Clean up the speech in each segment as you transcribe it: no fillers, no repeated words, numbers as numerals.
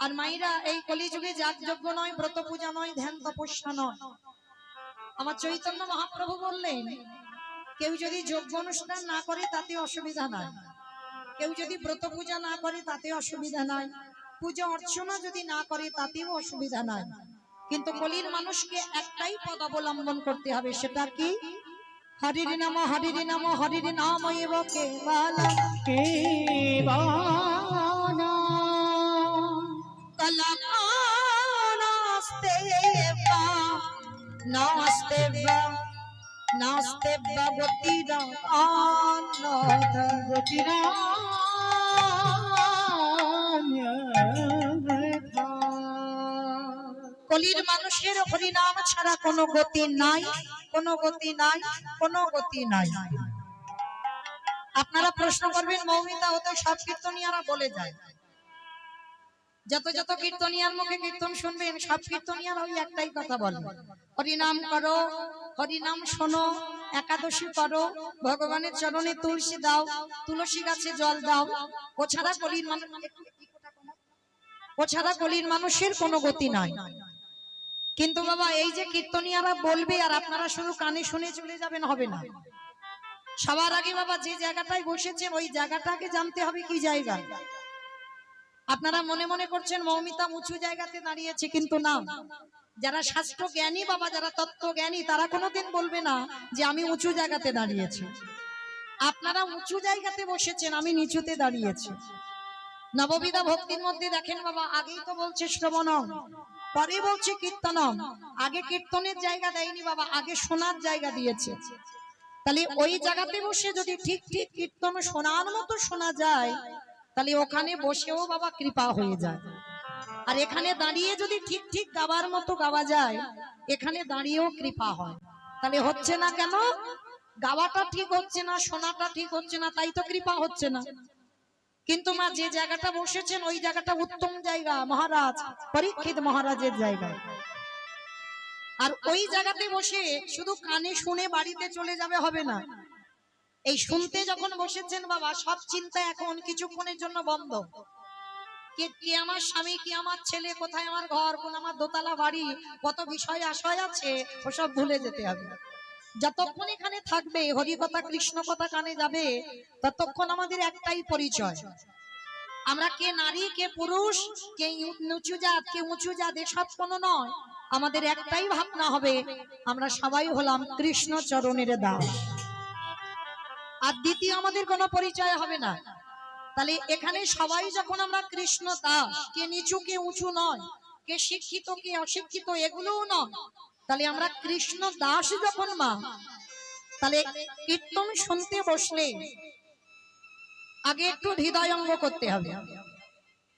আর মায়েরা এই কলিযুগে যাগযজ্ঞ নয়, ব্রত পূজা নয়, ধ্যান তপস্যা নয়। আমার চৈতন্য মহাপ্রভু বললেন, কেউ যদি যজ্ঞ অনুষ্ঠান না করে তাতে অসুবিধা নাই, কেউ যদি ব্রত পূজা না করে তাতে অসুবিধা নাই, পূজা অর্চনা যদি না করে তাতেও অসুবিধা নাই, কিন্তু কলির মানুষকে একটাই পদ অবলম্বন করতে হবে। সেটা কি? হরির নাম, হরির নাম, হরির নাম এব কেবলম কেবলম কলকানাস্তে বা নাস্তে বা নাস্তে বা গতিরা অন্যথ গতিরা কলির মানুষের হরিনাম ছাড়া কোনো গতি নাই, কোনো গতি নাই, কোনো গতি নাই। আপনারা প্রশ্ন করবেন, মৌমিতা ও তো সব কীর্তনিয়ারা বলে যায়। যত যত কীর্তনিয়ার মুখে কীর্তন শুনবেন, সব কীর্তনিয়ার ওই একটাই কথা বলে, হরিনাম করো, হরিনাম শোনো, একাদশী করো, ভগবানের চরণে তুলসী দাও, তুলসী গাছে জল দাও। ও ছাড়া কলির মানুষের কোনো গতি নাই। কিন্তু বাবা, এই যে কীর্তনিয়ারা বলবে আর আপনারা শুধু কানে শুনে চলে যাবেন, হবে না। সবার আগে বাবা যে জায়গাটায় বসেছেন ওই জায়গাটাকে জানতে হবে কি জায়গা। আপনারা মনে মনে করছেন মৌমিতা উঁচু জায়গাতে দাঁড়িয়েছে, কিন্তু না। যারা শাস্ত্র জ্ঞানী বাবা, যারা তত্ত্ব জ্ঞানী, তারা কোনোদিন বলবে না যে আমি উঁচু জায়গাতে দাঁড়িয়েছি। আপনারা উঁচু জায়গাতে বসেছেন, আমি নিচুতে দাঁড়িয়েছি। নববিধা ভক্তির মধ্যে দেখেন বাবা, আগেই তো বলছে শ্রবণম, পরে বলছে কীর্তনম। আগে কীর্তনের জায়গা দেয়নি বাবা, আগে শোনার জায়গা দিয়েছে। তাহলে ওই জায়গাতে বসে যদি ঠিক ঠিক কীর্তন শোনার মতো শোনা যায়, তাহলে ওখানে বসেও বাবা কৃপা হয়ে যায়। আর এখানে দাঁড়িয়ে যদি ঠিক ঠিক গাবার মতো গাওয়া যায়, এখানে দাঁড়িয়েও কৃপা হয়। তাহলে হচ্ছে না কেন? গাওয়াটা ঠিক হচ্ছে না, শোনাটা ঠিক হচ্ছে না, তাই তো কৃপা হচ্ছে না। কিন্তু মা যে জায়গাটা বসেছেন ওই জায়গাটা উত্তম জায়গা, মহারাজ পরীক্ষিত মহারাজের জায়গা। আর ওই জায়গাতে বসে শুধু কানে শুনে বাড়িতে চলে যাবে, হবে না। এই শুনতে যখন বসেছেন বাবা, সব চিন্তা এখন কিছুক্ষণের জন্য বন্ধ। কি আমার স্বামী, কি আমার ছেলে, কোথায় আমার ঘর, কোন আমার দোতলা বাড়ি, কত বিষয় আশয় আছে, ওসব ভুলে যেতে হবে। যতক্ষণ এখানে থাকবে, হরি কথা কৃষ্ণ কথা কানে যাবে, ততক্ষণ আমাদের একটাই পরিচয়। আমরা কে নারী, কে পুরুষ, কে নিচু জাত, কে উঁচু জাত, এসব কোনো নয়। আমাদের একটাই ভাবনা হবে, আমরা সবাই হলাম কৃষ্ণ চরণের দাস। আর দ্বিতীয় আমাদের কোনো পরিচয় হবে না। তাহলে এখানে সবাই যখন আমরা কৃষ্ণ দাস, কে নিচু কে উঁচু নয়, কে শিক্ষিত কে অশিক্ষিত এগুলোও নয়, তাহলে আমরা কৃষ্ণ দাস যখন মা, তাহলে কীর্তন শুনতে বসলে আগে একটু হৃদয়ঙ্গ করতে হবে।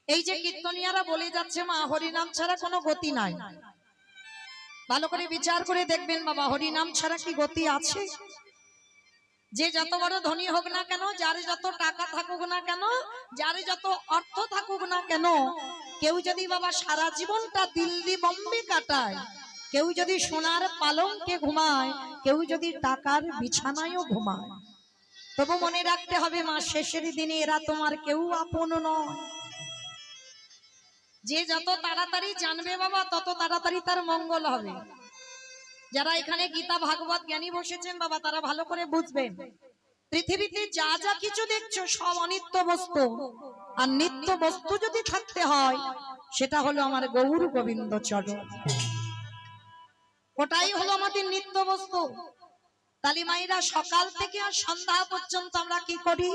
এই যে কীর্তনিয়ারা বলে যাচ্ছে মা, হরিনাম ছাড়া কোনো গতি নাই, ভালো করে বিচার করে দেখবেন বাবা, হরিনাম ছাড়া কি গতি আছে? যে যত বড় ধনী হোক না কেন, যার যত টাকা থাকুক না কেন, যার যত অর্থ থাকুক না কেন, কেউ যদি বাবা সারা জীবনটা দিল্লি বম্বে কাটায়, কেউ যদি সোনার পালঙ্কে ঘুমায়, কেউ যদি টাকার বিছানায়ও ঘুমায়, তবু মনে রাখতে হবে মা, শেষের দিনে এরা তোমার কেউ আপন নয়। যে যত তাড়াতাড়ি জানবে বাবা, তত তাড়াতাড়ি তার মঙ্গল হবে। যারা এখানে গীতা ভাগবত জ্ঞানী বসেছেন বাবা, তারা ভালো করে বুঝবেন, পৃথিবীতে যা যা কিছু দেখছো সব অনিত্য বস্তু। আর নিত্য বস্তু যদি থাকতে হয়, সেটা হলো আমার গৌর গোবিন্দ চরণ, ওটাই হলো আমাদের নিত্য বস্তু। তালি মাইরা সকাল থেকে আর সন্ধ্যা পর্যন্ত আমরা কি করি?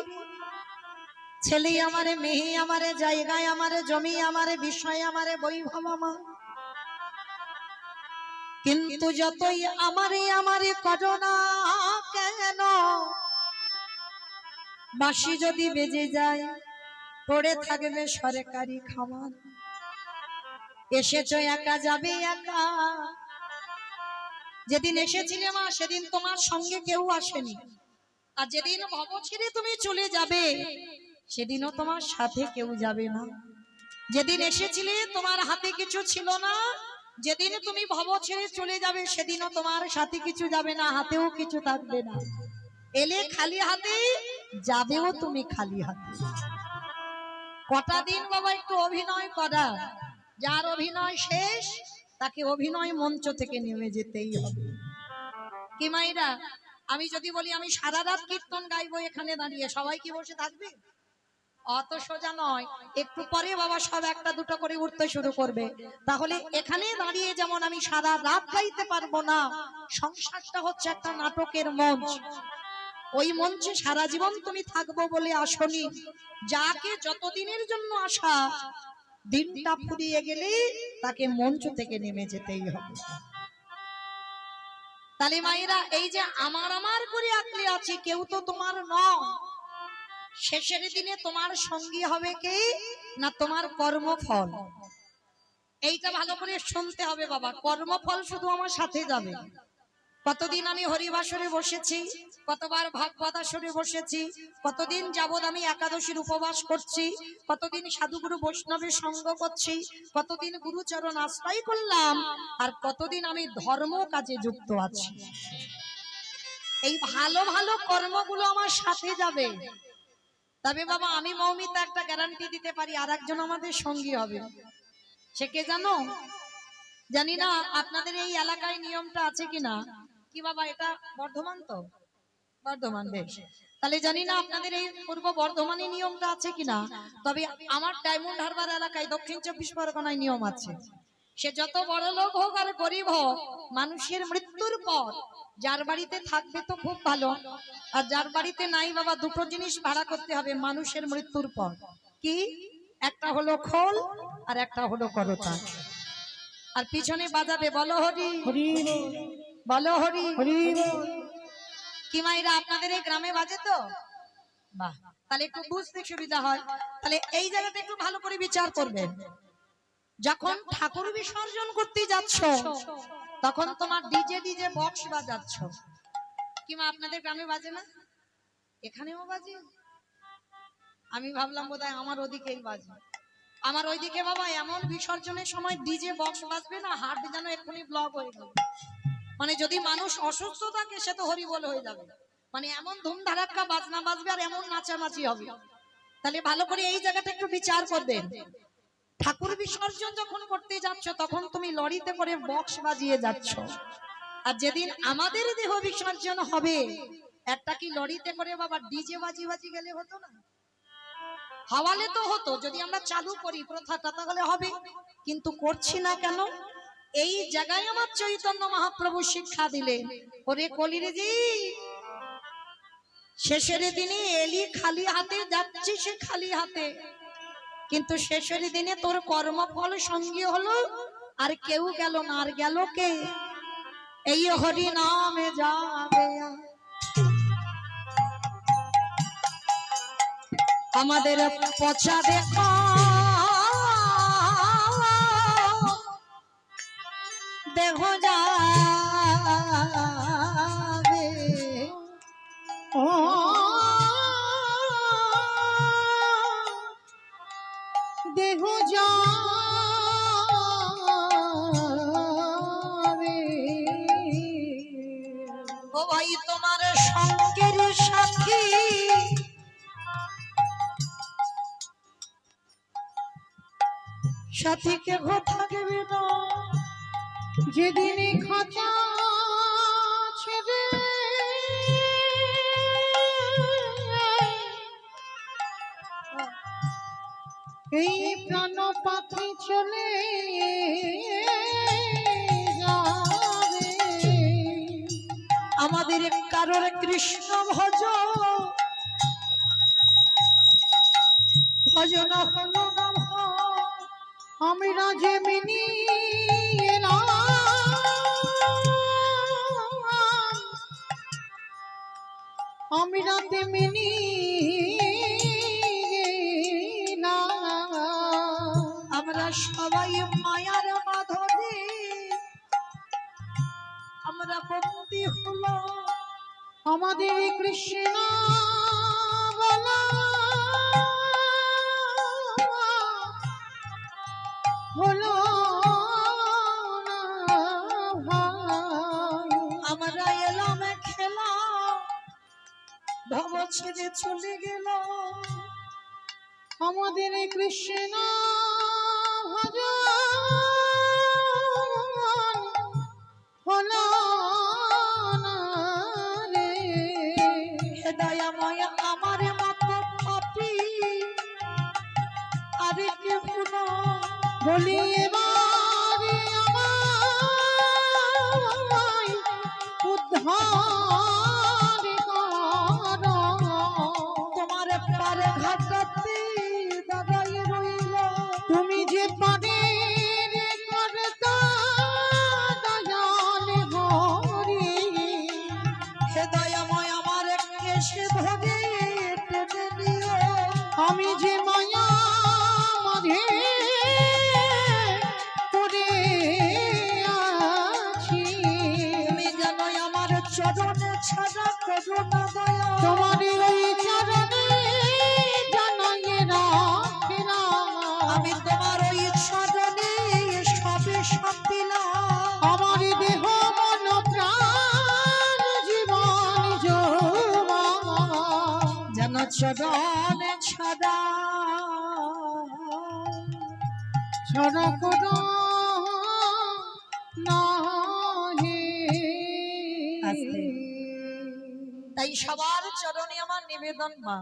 ছেলে আমারে, মেয়ে আমারে, জায়গায় আমারে, জমি আমারে, বিষয় আমারে, বৈভব আমার। কিন্তু যতই আমারে আমারে করো না কেন, বাঁশি যদি বেজে যায় পড়ে থাকবে সরকারি খামার। এসেছো একা, যাবে একা। যেদিন এসেছিলে মা, সেদিন তোমার সঙ্গে কেউ আসেনি। আর যেদিন ভব ছেড়ে তুমি চলে যাবে, সেদিনও তোমার সাথে কেউ যাবে না। যেদিন এসেছিলে তোমার হাতে কিছু ছিল না, যেদিন তুমি ভব ছেড়ে চলে যাবে, সেদিনও তোমার সাথে কিছু যাবে না, হাতেও কিছু থাকবে না। এলে খালি হাতে, যাবেও তুমি খালি হাতে। কটা দিন বাবা একটু অভিনয় করা, যার অভিনয় শেষ তাকে অভিনয় মঞ্চ থেকে নেমে যেতেই হবে। কি মাইরা, আমি যদি বলি আমি সারা রাত কীর্তন গাইবো এখানে দাঁড়িয়ে, সবাই কি বসে থাকবে? অত সোজা নয়। একটু পরে বাবা সব একটা দুটো করে উঠতে শুরু করবে। তাহলে এখানে দাঁড়িয়ে যেমন আমি সারা রাত গাইতে পারবো না, সংসারটা হচ্ছে একটা নাটকের মঞ্চ। ওই মঞ্চে সারা জীবন তুমি থাকবো বলে আসনি, যাকে যতদিনের জন্য আসা, দিনটা ফুরিয়ে গেলে তাকে মঞ্চ থেকে নেমে যেতেই হবে। তাহলে মায়েরা, এই যে আমার আমার করে আঁকলে আছে, কেউ তো তোমার নয়। শেষের দিনে তোমার সঙ্গী হবে কে না তোমার কর্মফল। এইটা ভালো করে শুনতে হবে বাবা, কর্মফল শুধু আমার সাথে যাবে। কতদিন আমি হরিবাসরে বসেছি, কতবার ভাগবত আসরে বসেছি, কতদিন যাবৎ আমি একাদশীর উপবাস করছি, কতদিন সাধুগুরু বৈষ্ণবের সঙ্গ করছি, কতদিন গুরুচরণ আশ্রয় করলাম, আর কতদিন আমি ধর্ম কাজে যুক্ত আছি। এই ভালো ভালো কর্মগুলো আমার সাথে যাবে। তবে বাবা আমি মৌমিতা একটা গ্যারান্টি দিতে পারি, আর একজন আমাদের সঙ্গী হবে। সে কে জানো? জানি না আপনাদের এই এলাকায় নিয়মটা আছে কিনা। কি বাবা, এটা বর্ধমান তো? বর্ধমান, বেশ। তাহলে জানি না আপনাদের এই পূর্ব বর্ধমানে নিয়মটা আছে কিনা। তবে আমার ডায়মন্ড হারবার এলাকায় দক্ষিণ 24 পরগনায় নিয়ম আছে। সে যত বড় লোক হোক আর গরিব হোক, মানুষের মৃত্যুর পর যার বাড়িতে থাকবে তো খুব ভালো, আর যার বাড়িতে নাই বাবা, দুটো জিনিস ভাড়া করতে হবে মানুষের মৃত্যুর পর। কি? একটা হলো খোল আর একটা হলো করতাল। আর পিছনে বাজাবে বলো হরি হরি, বলো হরি হরি। কি মাইরা, আপনাদের এই গ্রামে বাজে তো? বাহ, তাহলে একটু বুঝতে সুবিধা হয়। তাহলে এই জায়গাটা একটু ভালো করে বিচার করবেন। যখন ঠাকুর বিসর্জন করতে যাচ্ছ, তখন তোমার ডিজে বক্স বাজাচ্ছ। কি মা, আপনাদের গ্রামে বাজে না? এখানেও বাজে? আমি ভাবলাম বোধহয় আমার ওদিকেই বাজে। আমার ওইদিকে বাবা এমন বিসর্জনের সময় ডিজে বক্স বাজবে না, হাট যেন এক্ষুনি ব্লক হয়ে যাবে। মানে যদি মানুষ অসুস্থ থাকে সে তো হরিবোল হয়ে যাবে। মানে এমন ধুমধারাক্কা বাজনা বাজবে আর এমন নাচানাচি হবে। তাহলে ভালো করে এই জায়গাটা একটু বিচার করবেন। ঠাকুর বিসর্জন যখন করতে যাচ্ছ, তখন তুমি লরিতে করে বক্স বাজিয়ে যাচ্ছ। আর যেদিন আমাদের দেহ বিসর্জন হবে, একটা কি লরিতে করে বাবা ডিজে বাজি বাজি গেলে হতো না? হাওয়ালে তো হতো, যদি আমরা চালু করি প্রথাটা তাহলে হবে। কিন্তু করছি না কেন? এই জায়গায় আমার চৈতন্য মহাপ্রভু শিক্ষা দিলেন, ওরে কলিরে জি, শেষের দিনে এলি খালি হাতে, যাচ্ছি সে খালি হাতে, কিন্তু শেষের দিনে তোর কর্মফল সঙ্গী হলো, আর কেউ গেল না। আর গেল কে? এই হরি নামে যাবে। আমাদের পচা দেখা দেহ যাবে, ও দেহ যাবে। ও ভাই, তোমার সঙ্গের সাথী সাথীকে থাকবে না, যেদিন খাঁচা ছেড়ে এই প্রাণ পাখি চলে যাবে। আমাদের কারোর কৃষ্ণ ভজন হলো না, আমরা যে মিনি আমরা তেমনি না, আমরা সবাই মায়ার বাঁধনে আমরা বন্দী হলো। আমাদের কৃষ্ণ বলা হলো না ভাই, আমরা এলাম খেলা, ভব ছেড়ে চলে গেল। আমাদের কৃষ্ণ ভজন হলো না রে। হে দয়াময় আমার মতো পাপী আরে কে পুনো বলি এবারে আমায় উদ্ধার করো। তোমার পারে ঘাটাতে দাঁড়াই রইল তুমি যে পারের কর্তা দয়াল হরি। হে দয়াময় আমার কেশে ধরে টেনে নিও আমি যে মায়া মাঝে পড়ে আছি। তুমি জানো আমার চরণে ছাড়া করো না দয়া তোমার ওই চরণে জানাই রাখলাম। আমি তোমার ওই চরণে সবে সব দিলাম আমার দেহ মন প্রাণ জীবন যৌবন যেন চরণে ছাড়া ছড়া করো নাহি। আস্তে। তাই সবার চরণে আমার নিবেদন মা,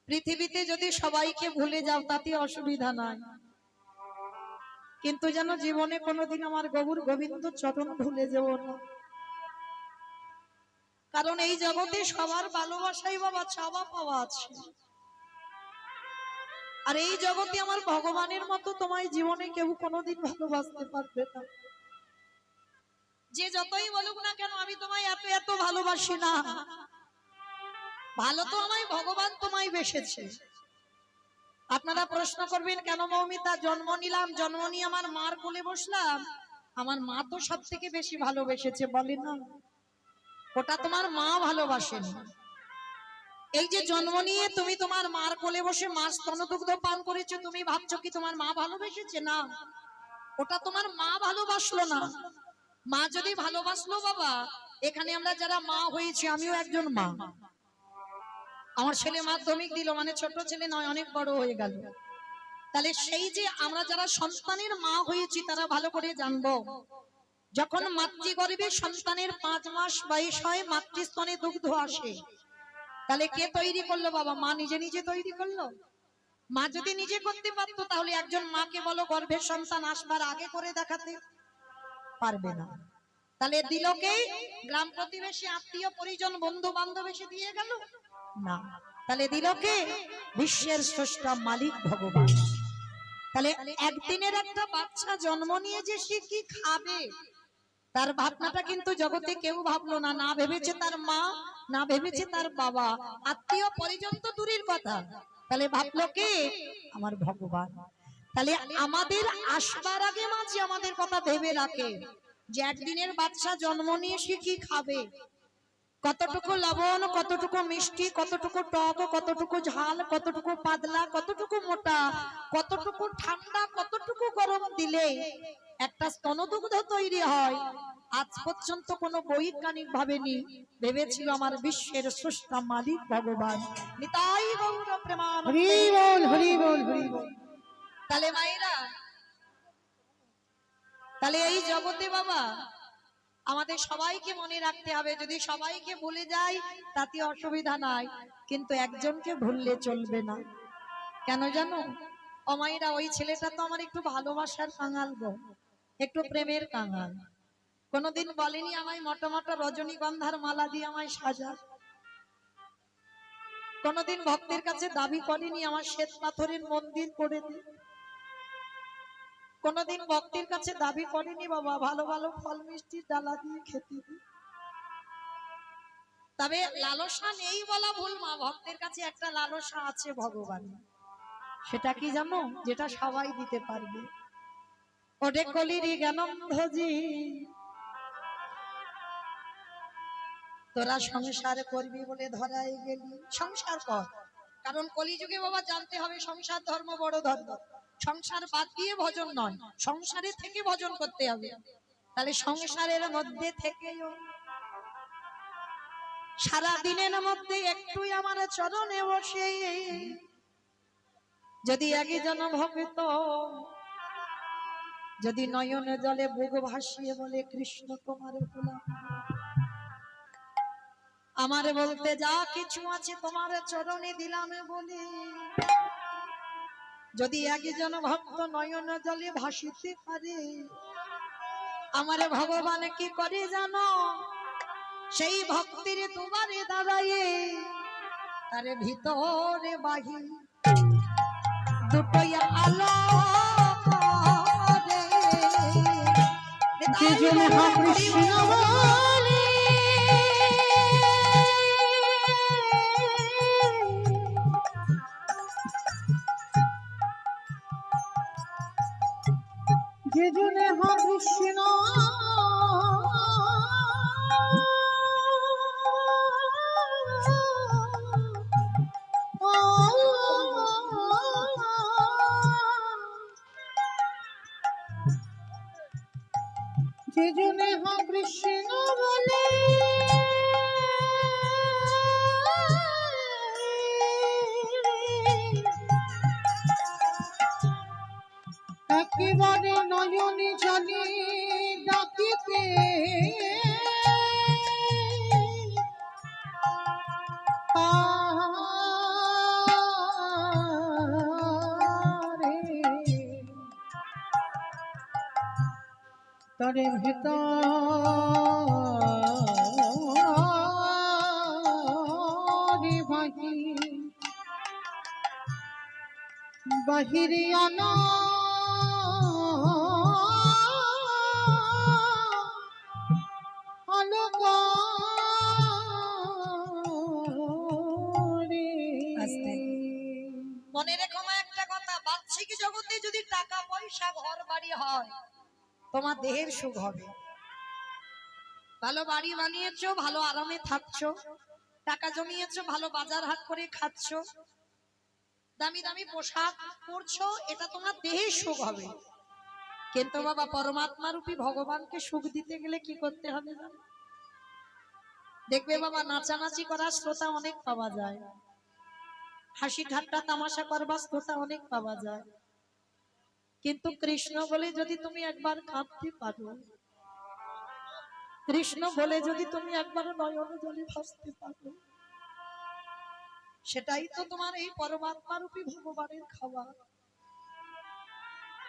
পৃথিবীতে যদি সবাইকে ভুলে যাও তাতে অসুবিধা নাই, কিন্তু যেন জীবনে কোনোদিন আমার গৌর গোবিন্দ চরণ ভুলে যেও না। কারণ এই জগতে সবার ভালোবাসাই বাবা চাওয়া পাওয়া আছে, আর এই জগতে আমার ভগবানের মতো তোমায় জীবনে কেউ কোনোদিন ভালোবাসতে পারবে না। যে যতই বলুক না কেন আমি তোমায় এত এত ভালোবাসি না, ভালো তো আমায় ভগবান তোমায় বেসেছে। আপনারা প্রশ্ন করবেন কেন মৌমিতা জন্ম নিলাম, জন্ম নিয়ে আমার মার কোলে বসলাম, আমার মা তো সব থেকে বেশি ভালোবেসেছে বলে না, ওটা তোমার মা ভালোবাসেনি। এই যে জন্ম নিয়ে তুমি তোমার মার কোলে বসে মাস স্তনদুগ্ধ পান করেছো, তুমি ভাবছো কি তোমার মা ভালোবেসেছে? না, ওটা তোমার মা ভালোবাসলো না। মা যদি ভালোবাসলো বাবা, এখানে আমরা যারা মা হয়েছি, আমিও একজন মা, আমার ছেলে মাধ্যমিক দিল মানে ছোট ছেলে নয়, অনেক বড় হয়ে গেল। তাহলে সেই যে আমরা যারা সন্তানের মা হয়েছি তারা ভালো করে জানবো, যখন মাতৃগর্ভে সন্তানের 5 মাস বয়স হয়, মাতৃস্তনে দুগ্ধ আসে, তাহলে কে তৈরি করলো বাবা? মা নিজে নিজে তৈরি করলো? মা যদি নিজে করতে পারতো তাহলে একজন মাকে বলো গর্ভের সন্তান আসবার আগে করে দেখাতে পারবে না। তাহলে দিল কে? গ্রাম প্রতিবেশী, আত্মীয় পরিজন, বন্ধু বান্ধব এসে দিয়ে গেল না, তাহলে দিল কে? বিশ্বের স্রষ্টা মালিক ভগবান। তাহলে একদিনের একটা বাচ্চা জন্ম নিয়ে যে সে কি খাবে তার ভাবনাটা কিন্তু জগতে কেউ ভাবলো না। না ভেবেছে তার মা, না ভেবেছে তার বাবা, আত্মীয় পরিজন তো দূরের কথা, তাহলে ভাবলো কে? আমার ভগবান। তাহলে আমাদের আসবার আগে মা যে আমাদের কথা ভেবে রাখে যে একদিনের বাচ্চা জন্ম নিয়ে সে কি খাবে, কতটুকু লবণ, কতটুকু মিষ্টি, কতটুকু টক, কতটুকু ঝাল, কতটুকু পাতলা, কতটুকু মোটা, কতটুকু ঠান্ডা, কতটুকু গরম দিলে একটা স্তনদুগ্ধ তৈরি হয়, আজ পর্যন্ত কোনো বৈজ্ঞানিক ভাবেনি, ভেবেছিল আমার বিশ্বের স্রষ্টা মালিক ভগবান। নিতাই গৌর প্রেমানন্দে। হরি বল হরি বল হরি বল। তাহলে মায়েরা, তাহলে এই জগতে বাবা আমাদের সবাইকে মনে রাখতে হবে, যদি সবাইকে ভুলে যাই তাতে অসুবিধা নাই, কিন্তু একজনকে ভুললে চলবে না। কেন জানো ও মায়েরা? ওই ছেলেটা তো আমার একটু ভালোবাসার কাঙাল গো, একটু প্রেমের কাঙাল। কোনোদিন বলেনি আমায় মোটা মোটা রজনীগন্ধার মালা দিয়ে আমায় সাজা, কোনোদিন ভক্তের কাছে দাবি করেনি আমার শ্বেত পাথরের মন্দির করে দি, কোনোদিন ভক্তের কাছে দাবি করেনি বাবা ভালো ভালো ফল মিষ্টির ডালা দিয়ে খেতে দি। তবে লালসা নেই বলা ভুল মা, ভক্তের কাছে একটা লালসা আছে ভগবান, সেটা কি জানো? যেটা সবাই দিতে পারবে। ওরে কলিরি জ্ঞানন্ধজি, তোরা সংসার করবি বলে ধরাই গেলি, সংসার কর। কারণ কলিযুগে বাবা জানতে হবে সংসার ধর্ম বড় ধর্ম, সংসার বাদ দিয়ে ভজন নয়, সংসারে থেকে ভজন করতে হবে। তাহলে সংসারের মধ্যে থেকেও সারা দিনের মধ্যে একটুই আমার চরণে বসে যদি একজন ভক্ত যদি নয়নে জলে বুক ভাসিয়ে বলে কৃষ্ণ তোমার গোলাম, আমার বলতে যা কিছু আছে তোমার চরণে দিলাম বলে, যদি একজন ভক্ত নয়ন জলে ভাসিতে পারে, আমার ভগবান কি করে জানো, সেই ভক্তির দুবারে দাঁড়ায়ে তার ভিতরে বাহির দুটোই আলো করে। যে জন কৃষ্ণ বলে যে জনে কৃষ্ণ যে জনে কৃষ্ণ বলে একেবারে নয়নে জলে ডাকিতে পারে, তরে ভেতরে বাহিরে আনা আলোক রে। আস্তে। মনে রেখো মা একটা কথা, বাহ্যিক জগতে যদি টাকা পয়সা ঘর বাড়ি হয় তোমার দেহের সুখ হবে। ভালো বাড়ি বানিয়েছো, ভালো আরামে থাকছো, টাকা জমিয়েছো, ভালো বাজার হাট করে খাচ্ছো, দামি দামি পোশাক পরছো, এটা তোমার দেহের সুখ হবে। কিন্তু বাবা পরমাত্মা রূপী ভগবানকে সুখ দিতে গেলে কি করতে হবে জানো? দেখবে বাবা নাচানাচি করার শ্রোতা অনেক পাওয়া যায়, হাসি ঠাট্টা তামাশা করবার শ্রোতা অনেক পাওয়া যায়, কিন্তু কৃষ্ণ বলে যদি তুমি একবার কাঁদতে পারো, কৃষ্ণ বলে যদি তুমি একবার নয়নে জলে ভাসতে পারো, সেটাই তো তোমার এই পরমাত্মা রূপী ভগবানের খাওয়া।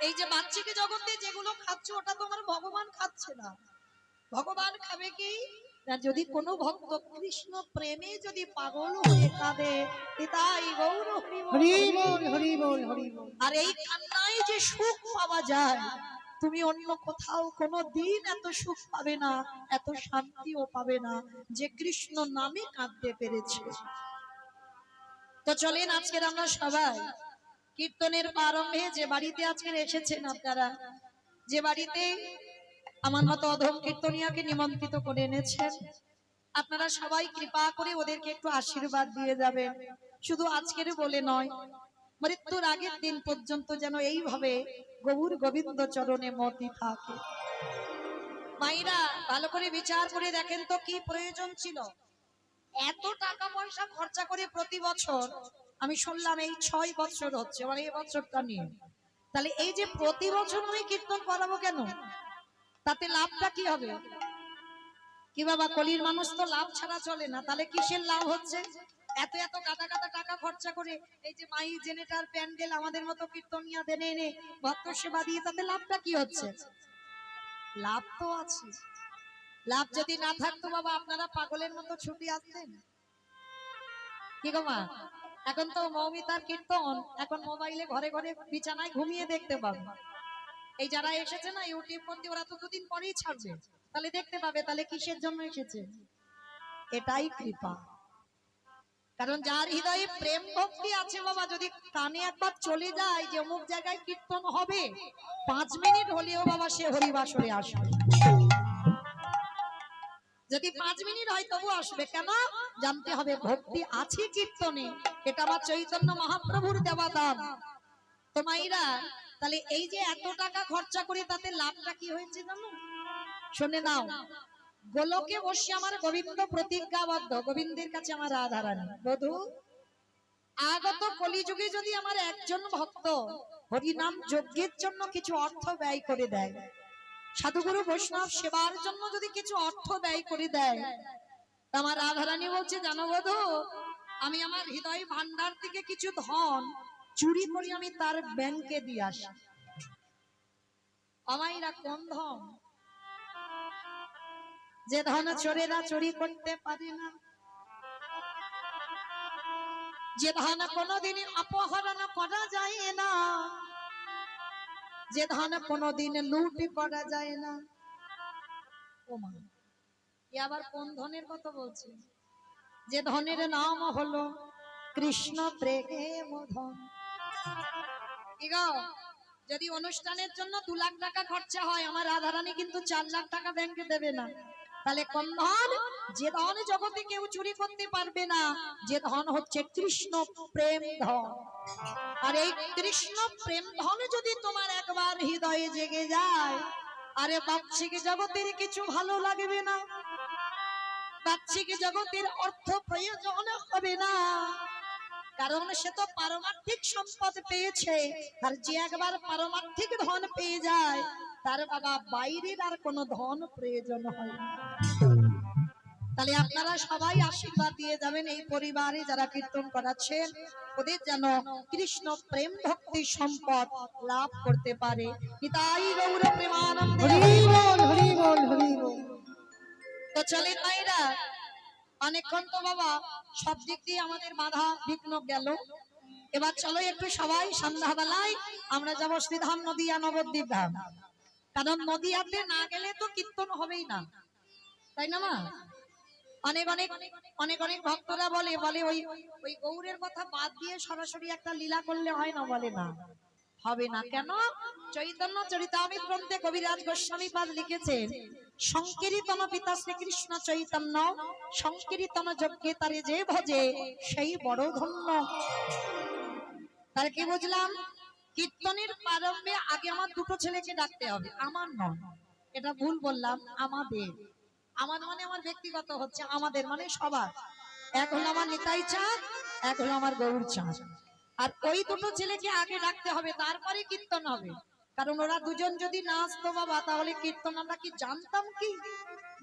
এই যে বাহ্যিক জগতে যেগুলো খাচ্ছ ওটা তোমার ভগবান খাচ্ছে না। ভগবান খাবে কি না, যদি কোনো ভক্ত কৃষ্ণ প্রেমে যদি পাগল হয়ে কাঁদে, তাই গৌর হরি বল, হরি বল হরি বল হরি বল। আর এই কান্নায় যে সুখ পাওয়া যায় তুমি অন্য কোথাও কোনো দিন এত সুখ পাবে না, এত শান্তিও পাবে না যে কৃষ্ণ নামে কাঁদতে পেরেছে। তো চলেন আজকের আমরা সবাই কীর্তনের প্রারম্ভে যে বাড়িতে আজকের এসেছেন আপনারা, যে বাড়িতে আমার মতো অধম কীর্তনিয়াকে নিমন্ত্রিত করে এনেছেন, আপনারা সবাই কৃপা করে ওদেরকে একটু আশীর্বাদ দিয়ে যাবেন। শুধু আজকের বলে নয়, মৃত্যুর আগের দিন পর্যন্ত যেন এইভাবে গৌর গোবিন্দ চরণে মতি থাকে। মাইরা ভালো করে বিচার করে দেখেন তো কি প্রয়োজন ছিল এত টাকা পয়সা খরচা করে প্রতি বছর? আমি শুনলাম এই 6 বছর হচ্ছে, মানে এই বছরটা নিয়ে, তাহলে এই যে প্রতি বছর আমি কীর্তন করাবো কেন? তাতে লাভটা কি হবে? কি বাবা, কলির মানুষ তো লাভ ছাড়া চলে না, তাহলে কিসের লাভ হচ্ছে? এত এত গাদা গাদা টাকা খরচা করে এই যে মাই জেনেটার প্যান্ডেল আমাদের মতো কীর্তনিয়া দেনে এনে ভক্ত সেবা দিয়ে, তাতে লাভটা কি হচ্ছে? লাভ তো আছে। লাভ যদি না থাকতো বাবা আপনারা পাগলের মতো ছুটি আসতেন? কি গো মা, এখন তো মৌমিতার কীর্তন এখন মোবাইলে ঘরে ঘরে বিছানায় ঘুমিয়ে দেখতে পাবে। এই যারা এসেছে না ইউটিউব করতে, ওরা তো দুদিন পরেই ছাড়বে, তাহলে দেখতে পাবে। তাহলে কিসের জন্য এসেছে? এটাই কৃপা। কারণ যার হৃদয়ে প্রেম ভক্তি আছে বাবা, যদি কানে একবার চলে যায় যে অমুক জায়গায় কীর্তন হবে, 5 মিনিট হলেও বাবা সে হরিবাসরে আসবে। যদি 5 মিনিট হয় তবু আসবে। কেন? জানতে হবে ভক্তি আছে কীর্তনে, এটা আমার চৈতন্য মহাপ্রভুর দেওয়া দান। তো মাইরা, তাহলে এই যে এত টাকা খরচা করে তাতে লাভটা কি হয়েছে জানো? শুনে নাও, গোলকে বসে আমার গোবিন্দ প্রতিজ্ঞাবদ্ধ, গোবিন্দের কাছে আমার রাধারানী বধূ আগত কলিযুগে যদি আমার একজন ভক্ত হরিনাম যজ্ঞের জন্য কিছু অর্থ ব্যয় করে দেয়, সাধুগুরু বৈষ্ণব সেবার জন্য যদি কিছু অর্থ ব্যয় করে দেয়, আমার রাধারানী বলছে, জানো বধূ, আমি আমার হৃদয় ভান্ডার থেকে কিছু ধন চুরি করে আমি তার ব্যাংকে দিয়ে আসি। আমাইরা কোন ধন? যে ধন চোরেরা চুরি করতে পারে না, যে ধন কোনোদিন অপহরণ করা যায় না, যে ধন কোনোদিন লুট করা যায় না। ও মা, এ আবার কোন ধনের কথা বলছে? যে ধনের নাম হলো কৃষ্ণ প্রেম ধন। যদি অনুষ্ঠানের জন্য 2 লাখ টাকা খরচা হয়, আমার রাধারানী কিন্তু 4 লাখ টাকা ব্যাংকে দেবে না। তাহলে কোন ধন? যে ধন জগতে কেউ চুরি করতে পারবে না, যে ধন হচ্ছে কৃষ্ণ প্রেম ধন। আর এই কৃষ্ণ প্রেম ধন যদি তোমার একবার হৃদয়ে জেগে যায়, আরে বাহ্যিক জগতের কিছু ভালো লাগবে না, বাহ্যিক জগতের অর্থ প্রয়োজন হবে না, কারণ সে তো পারমার্থিক সম্পদ পেয়েছে। আর যে একবার পারমার্থিক ধন পেয়ে যায়, তার বাবা বাইরের আর কোনো ধন প্রয়োজন হয় না। তাহলে আপনারা সবাই আশীর্বাদ দিয়ে যাবেন এই পরিবারে যারা কীর্তন করাচ্ছেন, ওদের যেন কৃষ্ণ প্রেম ভক্তি সম্পদ লাভ করতে পারে। নিতাই গৌর প্রেমানন্দে। হরি বল হরি বল হরি বল। তো চলে ভাইরা, অনেকক্ষণ তো বাবা সব দিক দিয়ে আমাদের বাধা বিঘ্ন গেল। এবার চলো একটু সবাই সন্ধ্যাবেলায় আমরা যাবো শ্রীধাম নদিয়া নবদ্বীপ ধাম। কারণ নদিয়াতে না গেলে তো কীর্তন হবেই না, তাই না মা? অনেক অনেক অনেক অনেক ভক্তরা বলে ওই গৌরের কথা বাদ দিয়ে সরাসরি একটা লীলা করলে হয় না, বলে না, হবে না। কেন? চৈতন্য চরিতামৃত গ্রন্থে কবিরাজ গোস্বামী পাদ লিখেছেন, সংকীর্তন পিতা শ্রীকৃষ্ণ চৈতন্য, সংকীর্তন যজ্ঞে তারে যে ভজে সেই বড় ধন্য। তার কি বুঝলাম? কীর্তনের প্রারম্ভে আগে আমার 2টো ছেলেকে ডাকতে হবে, আমার নয়, এটা ভুল বললাম, আমাদের। আমার মানে আমার ব্যক্তিগত হচ্ছে, আমাদের মানে সবার। এক হলো আমার নিতাই চাঁদ, এক হলো আমার গৌর চাঁদ। আর ওই 2টো ছেলেকে আগে ডাকতে হবে, তারপরে কীর্তন হবে। কারণ ওরা দুজন যদি না আসতো বাবা, তাহলে কীর্তন আমরা কি জানতাম? কি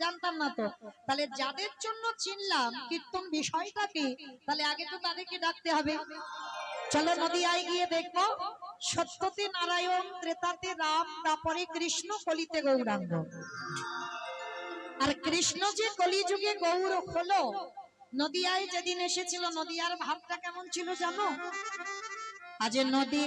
জানতাম না তো। তাহলে যাদের জন্য চিনলাম কীর্তন বিষয়টা কি, তাহলে আগে তো তাদেরকে ডাকতে হবে। চলো নদিয়ায় গিয়ে দেখবো, সত্যতে নারায়ণ, ত্রেতাতে রাম, তারপরে কৃষ্ণ, কলিতে গৌরাঙ্গ। আর কৃষ্ণ যে কলিযুগে গৌর হলো, নদিয়ায় যেদিন এসেছিল, নদিয়ার ভাবটা কেমন ছিল জানো? আজ নদী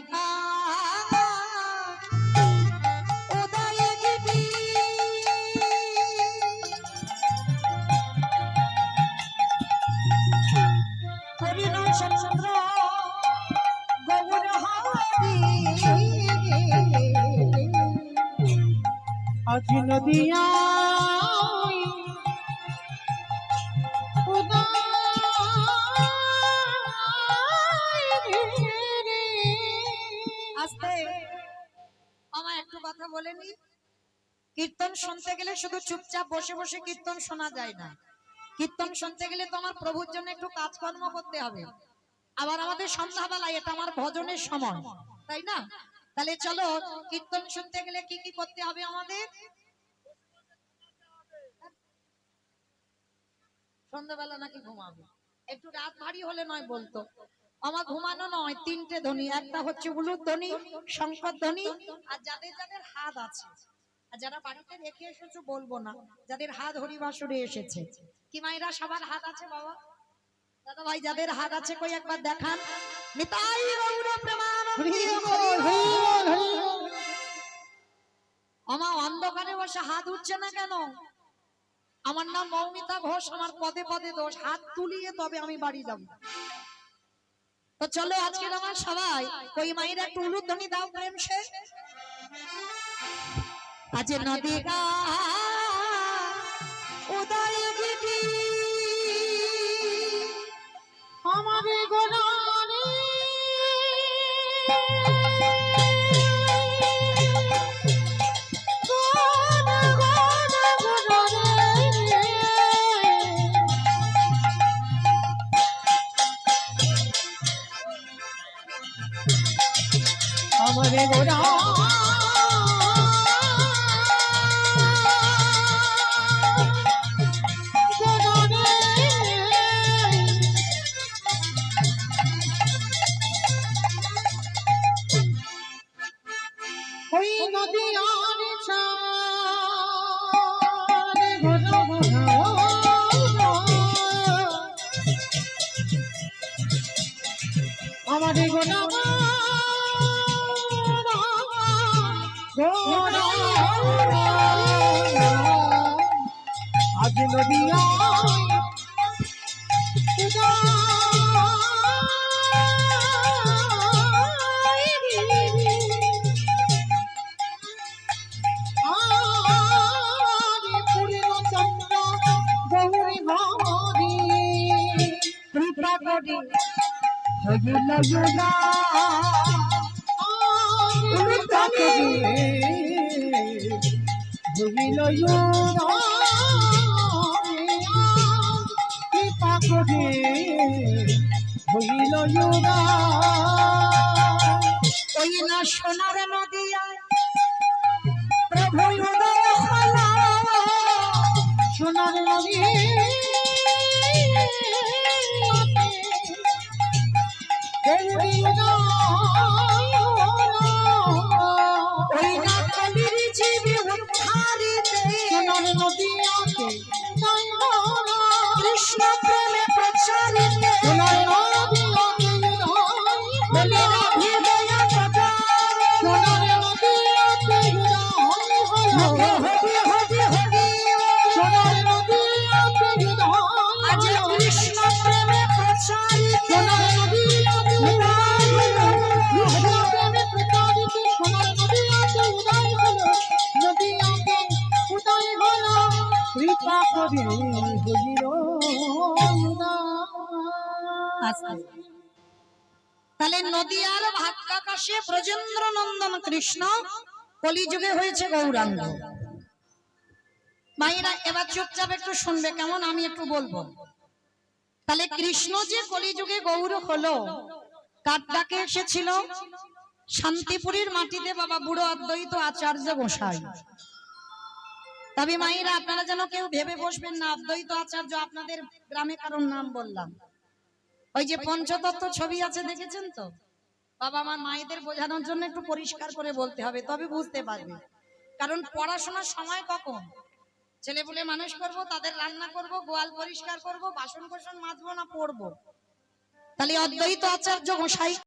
আজ নদিয়া আস্তে আমার একটু কথা বলেনি, কীর্তন শুনতে গেলে শুধু চুপচাপ বসে বসে কীর্তন শোনা যায় না। কীর্তন শুনতে গেলে তো আমার প্রভুর জন্য একটু কাজকর্ম করতে হবে। আবার আমাদের সন্ধ্যাবেলায় এটা আমার ভজনের সময়, তাই না? তাহলে চলো, কীর্তন শুনতে গেলে কি কি করতে হবে আমাদের? সন্ধ্যাবেলা নাকি ঘুমাবে? একটু রাত ভারী হলে নয় বলতো, আমার ঘুমানো নয়, 3টে ধ্বনি। একটা হচ্ছে উলুর ধ্বনি, শঙ্কর ধ্বনি, আর যাদের যাদের হাত আছে, আর যারা বাড়িতে রেখে এসেছো বলবো না, যাদের হাত হরিবাসরে এসেছে। কি মায়েরা সবার হাত আছে বাবা? দাদা ভাই যাদের হাত আছে কই একবার দেখান। নিতাই গৌর প্রেমানন্দে। আমার অন্ধকারে বসে হাত উঠছে না কেন? আমার নাম মৌমিতা ঘোষ, আমার পদে পদে দোষ, হাত তুলিয়ে তবে আমি বাড়ি যাব। তো চলো আজকে আমার সবাই কই মায়েরা একটু উলুধ্বনি দাও প্রেম সে। আজ নদী গা উদয় গিরি আমারে গোনারে ওই নদিয়ার চাঁদ ঘন ঘন আমার গোনা আজ নদিয়ায় কৃপা করে হইল যোগা হইল যোগা ওই না সোনার নদিয়ায় প্রভু উদয় হলো সোনার নদী ওই না কলির জীবী উদ্ধারিতে সোনার নদী আছে কৃষ্ণ প্রেমে প্রচারিতে সোনার নদী আছে বলিরা হৃদয় পদারে সোনার নদী আছে হরি হরি হরি হরি সোনার নদী আছে আজ কৃষ্ণ প্রেমে প্রচারিতে সোনার নদী আছে কৃষ্ণ প্রেমে প্রচারিত সোনার নদী আছে উদয় হলো নদী আছে উদয় হলো কৃপা করে হইল তাহলে নদিয়ার ভাগ্যাকাশে ব্রজেন্দ্র নন্দন কৃষ্ণ কলিযুগে হয়েছে গৌরাঙ্গ। মায়েরা এবার চুপচাপ একটু শুনবে কেমন, আমি একটু বলবো। তাহলে কৃষ্ণ যে কলিযুগে গৌর হলো কার ডাকে এসেছিল? শান্তিপুরীর মাটিতে বাবা বুড়ো অদ্বৈত আচার্য গোসাই। তবে মায়েরা আপনারা যেন কেউ ভেবে বসবেন না অদ্বৈত আচার্য আপনাদের গ্রামে কারোর নাম বললাম। ওই যে পঞ্চতত্ত্ব ছবি আছে দেখেছেন তো? বাবা আমার মায়েদের বোঝানোর জন্য একটু পরিষ্কার করে বলতে হবে, তবে বুঝতে পারবে। কারণ পড়াশোনার সময় কখন? ছেলে পুলে মানুষ করব, তাদের রান্না করব, গোয়াল পরিষ্কার করব, বাসন কোসন মাজবো না পড়বো। তাহলে অদ্বৈত আচার্য গোসাই